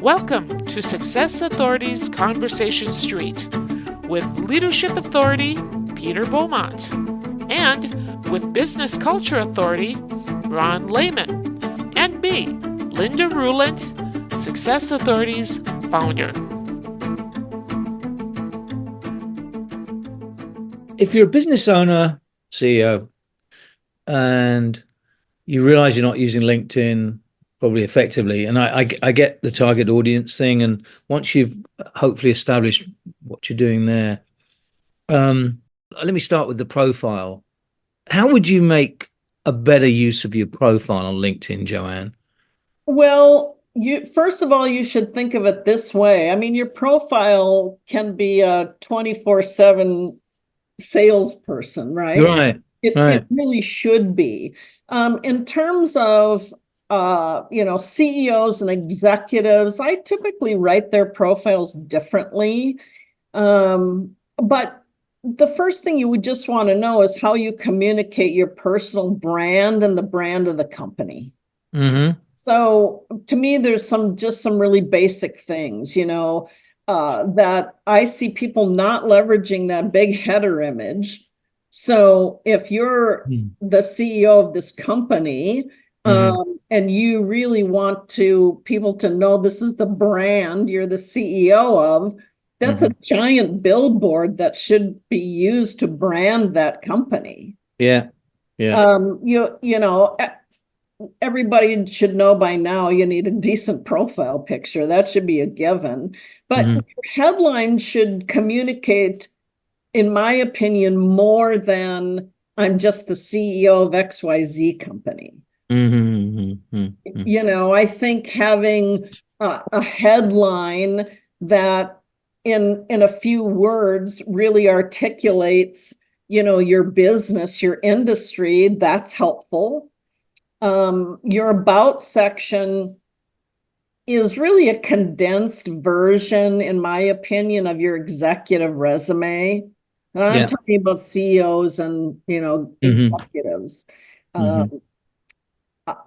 Welcome to Success Authority's Conversation Street with Leadership Authority Peter Beaumont and with Business Culture Authority Ron Lehman and me, Linda Ruland, Success Authority's founder. If you're a business owner, CEO, and you realize you're not using LinkedIn probably effectively, and I get the target audience thing, and once you've hopefully established what you're doing there, let me start with the profile. How would you make a better use of your profile on LinkedIn, Joanne? Well, first of all, you should think of it this way. I mean, your profile can be a 24/7 salesperson, right? Right. It really should be. In terms of CEOs and executives, I typically write their profiles differently. But the first thing you would just want to know is how you communicate your personal brand and the brand of the company. Mm-hmm. So to me, there's some really basic things, that I see people not leveraging that big header image. So if you're the CEO of this company, and you really want people to know this is the brand you're the CEO of, that's a giant billboard that should be used to brand that company. Yeah. Everybody should know by now you need a decent profile picture. That should be a given. But your headline should communicate, in my opinion, more than I'm just the CEO of XYZ company. I think having a headline that in a few words really articulates, your business, your industry, that's helpful. Your about section is really a condensed version, in my opinion, of your executive resume. And I'm talking about CEOs and, executives.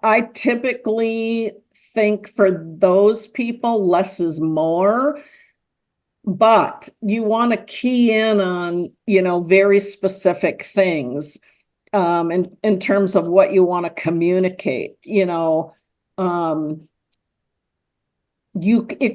I typically think for those people, less is more, but you want to key in on, very specific things. In terms of what you want to communicate, it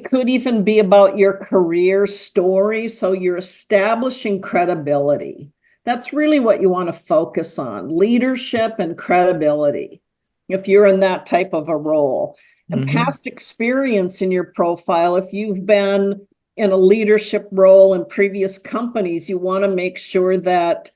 could even be about your career story. So you're establishing credibility. That's really what you want to focus on: leadership and credibility, if you're in that type of a role. And past experience in your profile, if you've been in a leadership role in previous companies, you want to make sure that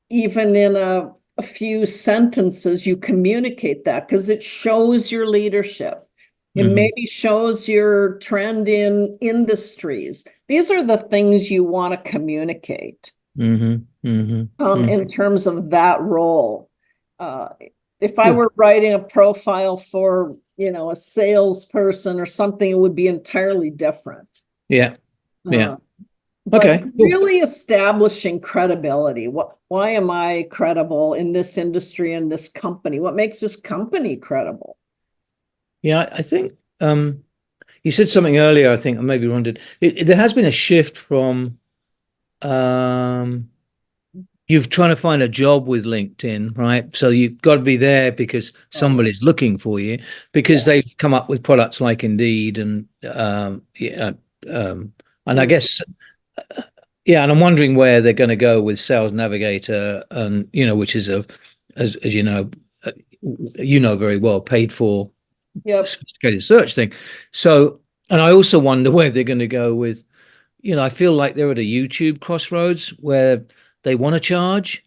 even in a few sentences, you communicate that, because it shows your leadership. It maybe shows your trend in industries. These are the things you want to communicate in terms of that role. If I were writing a profile for, a salesperson or something, it would be entirely different. Yeah. Okay. Really establishing credibility. Why am I credible in this industry and this company? What makes this company credible? Yeah, I think you said something earlier, I think, or maybe Ron did. There has been a shift from you've trying to find a job with LinkedIn, right? So you've got to be there because somebody's looking for you, because they've come up with products like Indeed and I guess and I'm wondering where they're going to go with Sales Navigator, and which is as you know very well, paid for sophisticated search thing. So, and I also wonder where they're going to go with, I feel like they're at a YouTube crossroads where they want to charge,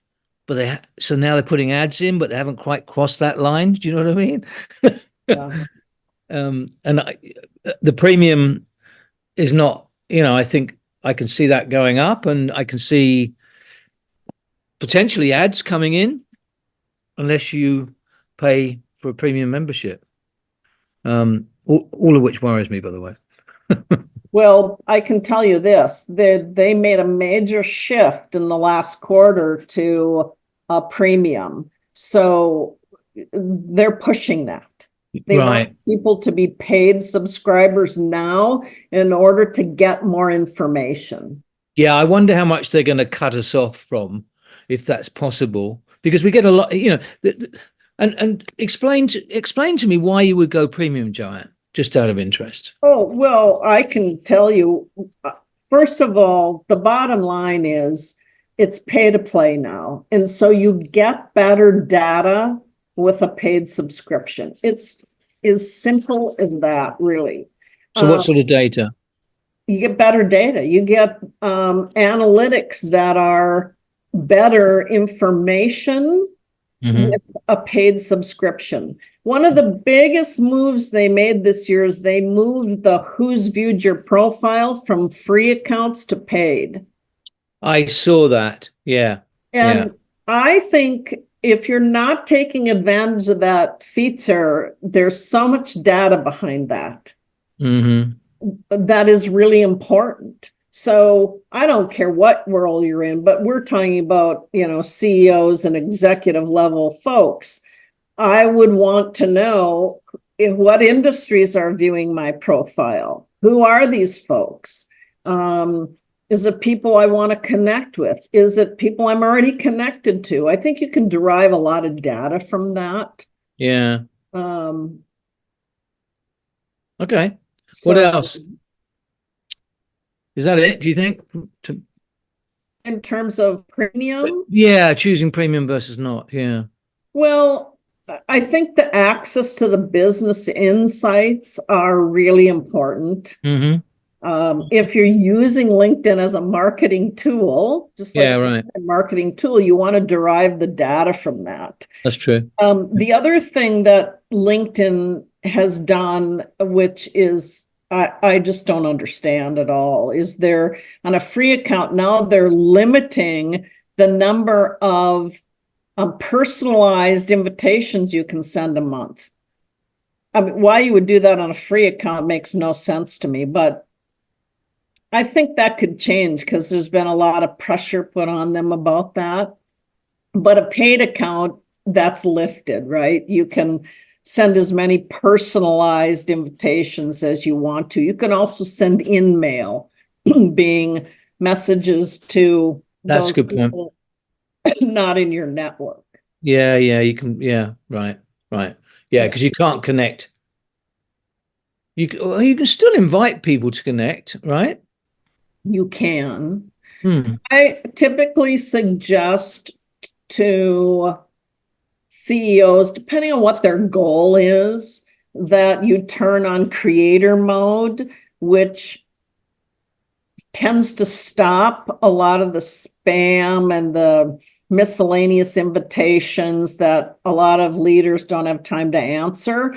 but so now they're putting ads in, but they haven't quite crossed that line. Do you know what I mean? The premium is not, I think I can see that going up, and I can see potentially ads coming in unless you pay for a premium membership. All of which worries me, by the way. Well, I can tell you this: they made a major shift in the last quarter to a premium, so they're pushing that. They Right. want people to be paid subscribers now in order to get more information. Yeah, I wonder how much they're going to cut us off from, if that's possible, because we get a lot, and explain to me why you would go premium, Giant, just out of interest. Oh, well, I can tell you, first of all, the bottom line is it's pay to play now. And so you get better data with a paid subscription. It's as simple as that, really. So what sort of data? You get better data. You get analytics that are better information with a paid subscription. One of the biggest moves they made this year is they moved the who's viewed your profile from free accounts to paid. I saw that. Yeah. And I think if you're not taking advantage of that feature, there's so much data behind that. That is really important. So I don't care what world you're in, but we're talking about, CEOs and executive level folks. I would want to know what industries are viewing my profile. Who are these folks? Is it people I want to connect with? Is it people I'm already connected to? I think you can derive a lot of data from that. Yeah. Okay. So, what else? Is that it, do you think? In terms of premium? Yeah, choosing premium versus not. Yeah. Well, I think the access to the business insights are really important. If you're using LinkedIn as a marketing tool, just like right. a marketing tool, you want to derive the data from that. That's true. The other thing that LinkedIn has done, which is I just don't understand at all, is they're on a free account now, they're limiting the number of personalized invitations you can send a month. I mean, why you would do that on a free account makes no sense to me, but I think that could change because there's been a lot of pressure put on them about that. But a paid account, that's lifted, right? You can send as many personalized invitations as you want to. You can also send in mail, being messages to That's a good point. Not in your network. Yeah, you can. Yeah, right. Yeah, because you can't connect. You can still invite people to connect, right? You can. I typically suggest to CEOs, depending on what their goal is, that you turn on creator mode, which tends to stop a lot of the spam and the miscellaneous invitations that a lot of leaders don't have time to answer.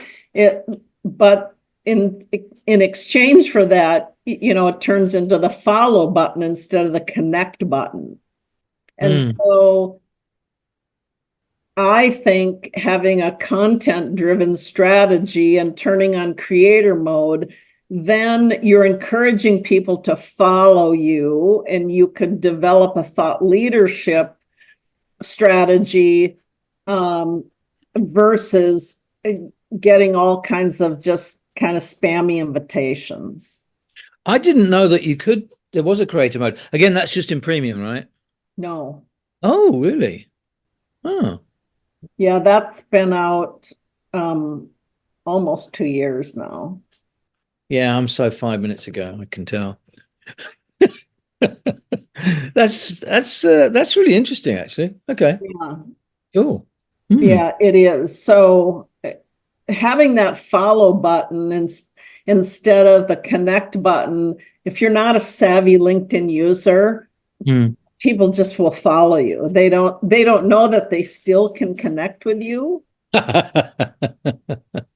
But in exchange for that, it turns into the follow button instead of the connect button. And so I think having a content-driven strategy and turning on creator mode, then you're encouraging people to follow you, and you could develop a thought leadership strategy versus getting all kinds of just kind of spammy invitations. I didn't know that there was a creator mode. Again, that's just in premium, right? No. Oh, really? Oh. Yeah, that's been out almost 2 years now. Yeah, I'm so 5 minutes ago, I can tell. That's really interesting, actually. Okay. Yeah. Cool. Yeah, it is. So having that follow button instead of the connect button, if you're not a savvy LinkedIn user, people just will follow you. They don't know that they still can connect with you.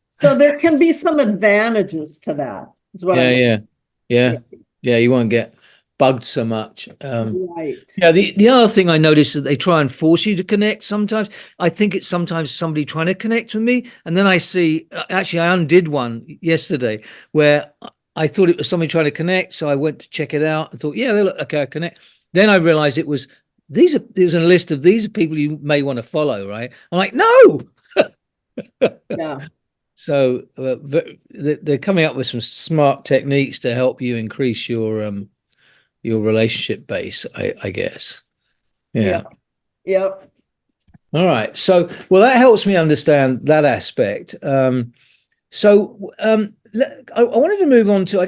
So there can be some advantages to that, is what I'm saying. Yeah, you won't get bugged so much. Right. Yeah, the other thing I noticed is that they try and force you to connect sometimes. I think it's sometimes somebody trying to connect with me, and then I see, actually I undid one yesterday where I thought it was somebody trying to connect, so I went to check it out and thought, yeah, they look okay, I connect. Then I realized it was a list of these are people you may want to follow, right? I'm like, no. Yeah. So they're coming up with some smart techniques to help you increase your relationship base, I guess. Yeah. Yep. All right. So, well, that helps me understand that aspect. I wanted to move on to, I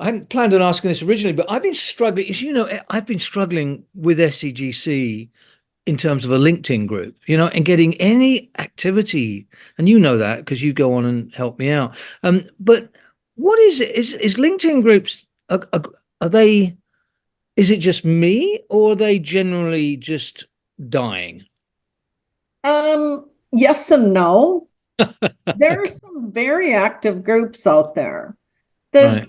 hadn't planned on asking this originally, but I've been struggling, as you know, I've been struggling with SCGC in terms of a LinkedIn group, and getting any activity. And you know that because you go on and help me out. But what is it? Is LinkedIn groups, are they, is it just me, or are they generally just dying? Yes and no. There are Okay. some very active groups out there that, Right.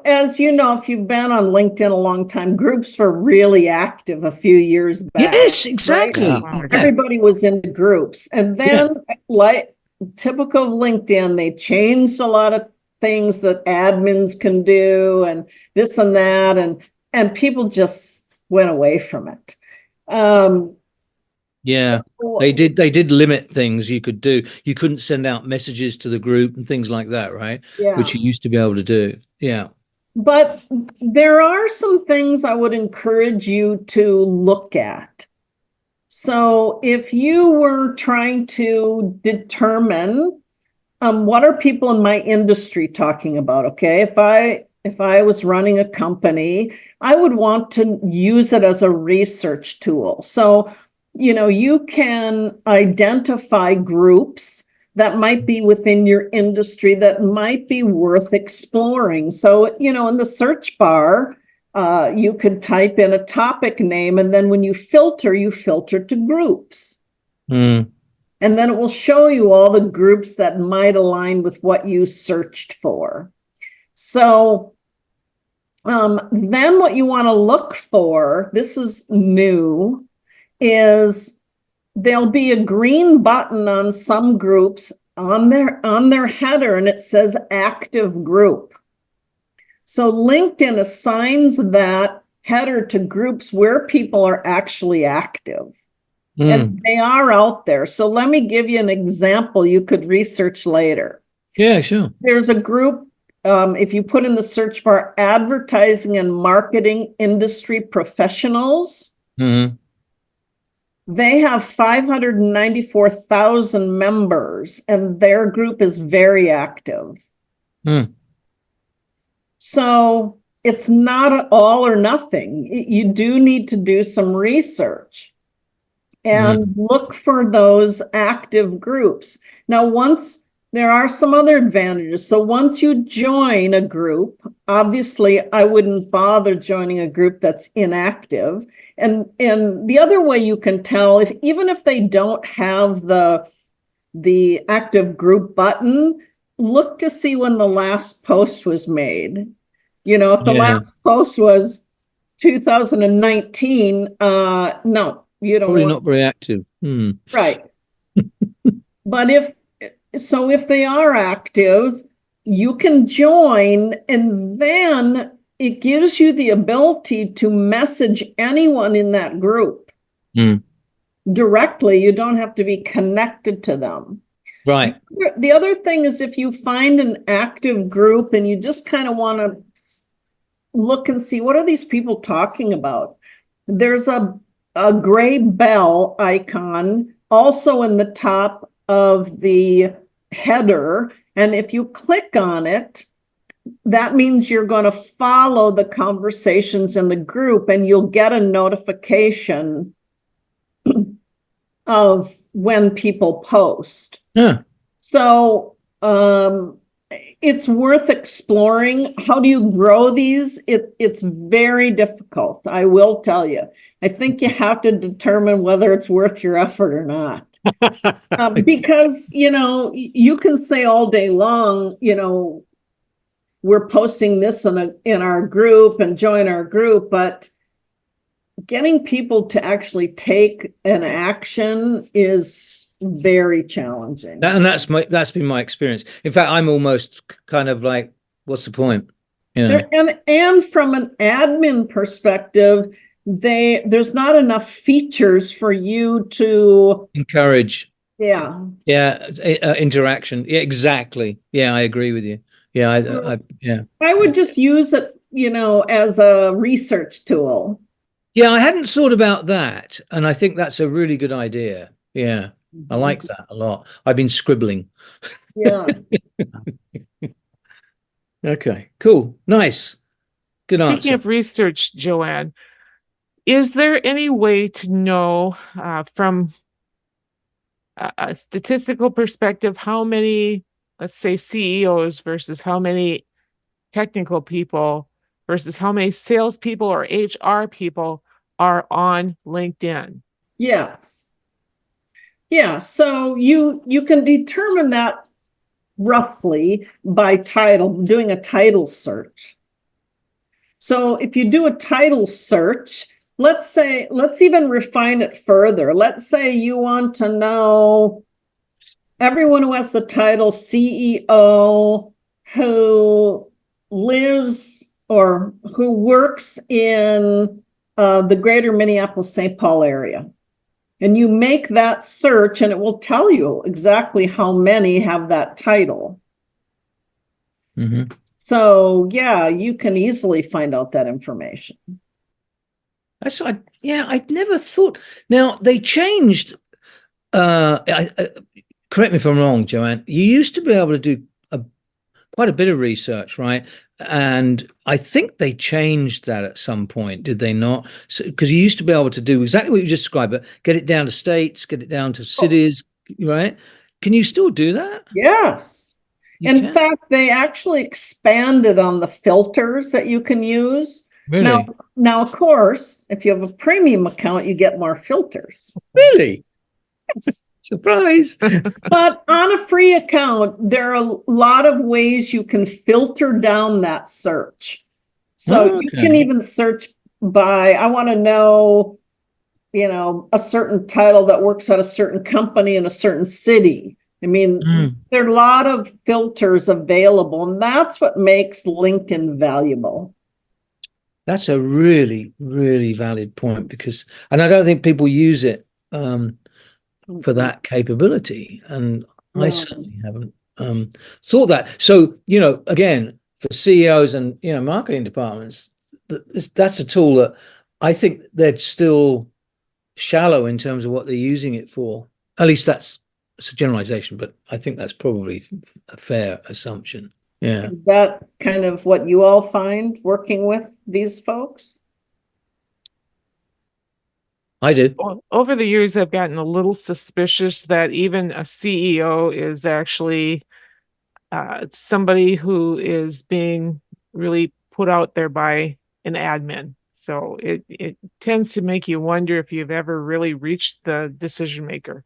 as you know, if you've been on LinkedIn a long time, groups were really active a few years back, Yes, right? exactly. Wow. Yeah. Everybody was into groups. And Yeah. then, like typical of LinkedIn, they changed a lot of things that admins can do and this and that, and people just went away from it. Yeah. So, They did limit things you could do. You couldn't send out messages to the group and things like that, right? yeah. Which you used to be able to do. Yeah. But there are some things I would encourage you to look at. So if you were trying to determine what are people in my industry talking about, okay? If I was running a company, I would want to use it as a research tool. So, you can identify groups that might be within your industry that might be worth exploring. So, in the search bar, you could type in a topic name, and then when you filter to groups. Mm. And then it will show you all the groups that might align with what you searched for. So then what you want to look for, this is new, is there'll be a green button on some groups on their header, and it says active group. So LinkedIn assigns that header to groups where people are actually active. And they are out there. So let me give you an example you could research later. Yeah, sure. There's a group, if you put in the search bar, advertising and marketing industry professionals, Mm. they have 594,000 members, and their group is very active. Mm. So it's not all or nothing. You do need to do some research and look for those active groups. Now, there are some other advantages. So once you join a group, obviously I wouldn't bother joining a group that's inactive. And the other way you can tell, even if they don't have the active group button, look to see when the last post was made. If the last post was 2019, no, you don't Probably want. not very active. Right. But if they are active, you can join, and then it gives you the ability to message anyone in that group directly. You don't have to be connected to them. Right. The other thing is, if you find an active group and you just kind of want to look and see what are these people talking about, there's a gray bell icon also in the top of the header. And if you click on it, that means you're going to follow the conversations in the group, and you'll get a notification of when people post. Yeah. So it's worth exploring. How do you grow these? It's very difficult, I will tell you. I think you have to determine whether it's worth your effort or not. Because, you can say all day long, we're posting this in our group and join our group, but getting people to actually take an action is very challenging. And that's been my experience. In fact, I'm almost kind of like, what's the point? And from an admin perspective, there's not enough features for you to encourage. Yeah. Yeah, interaction. Yeah, exactly. Yeah, I agree with you. Yeah, yeah. I would just use it, as a research tool. Yeah, I hadn't thought about that, and I think that's a really good idea. Yeah, I like that a lot. I've been scribbling. Yeah. Okay, cool. Nice. Good Speaking answer. of research, Joanne, is there any way to know from a statistical perspective how many, let's say, CEOs versus how many technical people versus how many salespeople or HR people are on LinkedIn? Yes. Yeah. So you can determine that roughly by title, doing a title search. So if you do a title search, let's even refine it further. Let's say you want to know everyone who has the title CEO who lives or who works in the greater Minneapolis-St. Paul area. And you make that search and it will tell you exactly how many have that title. Mm-hmm. So yeah, you can easily find out that information. I'd never thought. Now they changed. Correct me if I'm wrong, Joanne. You used to be able to do quite a bit of research, right? And I think they changed that at some point, did they not? Because you used to be able to do exactly what you just described, but get it down to states, get it down to cities, right? Can you still do that? Yes. In fact, they actually expanded on the filters that you can use. Really? Now, of course, if you have a premium account, you get more filters. Really? Yes. Surprise. But on a free account, there are a lot of ways you can filter down that search. So you can even search by, I want to know, a certain title that works at a certain company in a certain city. I mean, there are a lot of filters available, and that's what makes LinkedIn valuable. That's a really, really valid point and I don't think people use it for that capability. And I certainly haven't thought that. So, again, for CEOs and, marketing departments, that's a tool that I think they're still shallow in terms of what they're using it for. At least it's a generalization, but I think that's probably a fair assumption. Yeah. Is that kind of what you all find working with these folks? I do. Over the years, I've gotten a little suspicious that even a CEO is actually somebody who is being really put out there by an admin. So it tends to make you wonder if you've ever really reached the decision maker.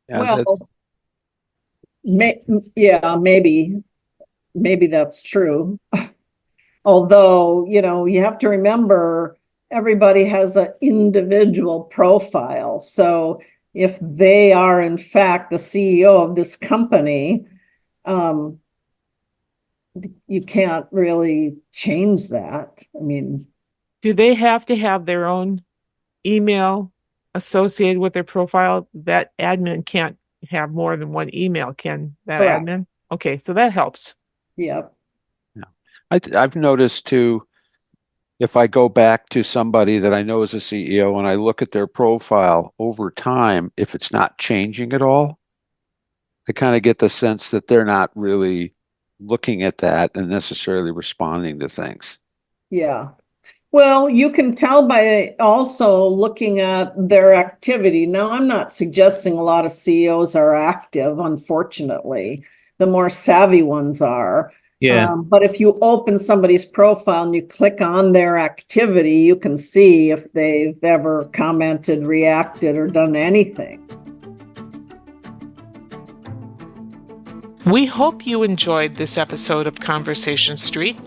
Yeah, Well, maybe that's true. Although, you have to remember everybody has an individual profile. So if they are in fact the CEO of this company, you can't really change that. I mean, do they have to have their own email associated with their profile? That admin can't have more than one email, can that correct. admin? Okay, so that helps. Yep. I've noticed too, if I go back to somebody that I know is a CEO and I look at their profile over time, if it's not changing at all, I kind of get the sense that they're not really looking at that and necessarily responding to things. Yeah. Well, you can tell by also looking at their activity. Now, I'm not suggesting a lot of CEOs are active, unfortunately. The more savvy ones are. Yeah. But if you open somebody's profile and you click on their activity, you can see if they've ever commented, reacted, or done anything. We hope you enjoyed this episode of Conversation Street.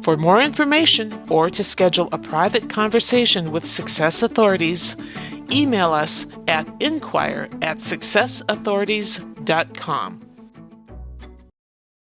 For more information or to schedule a private conversation with Success Authorities, email us at inquire@successauthorities.com.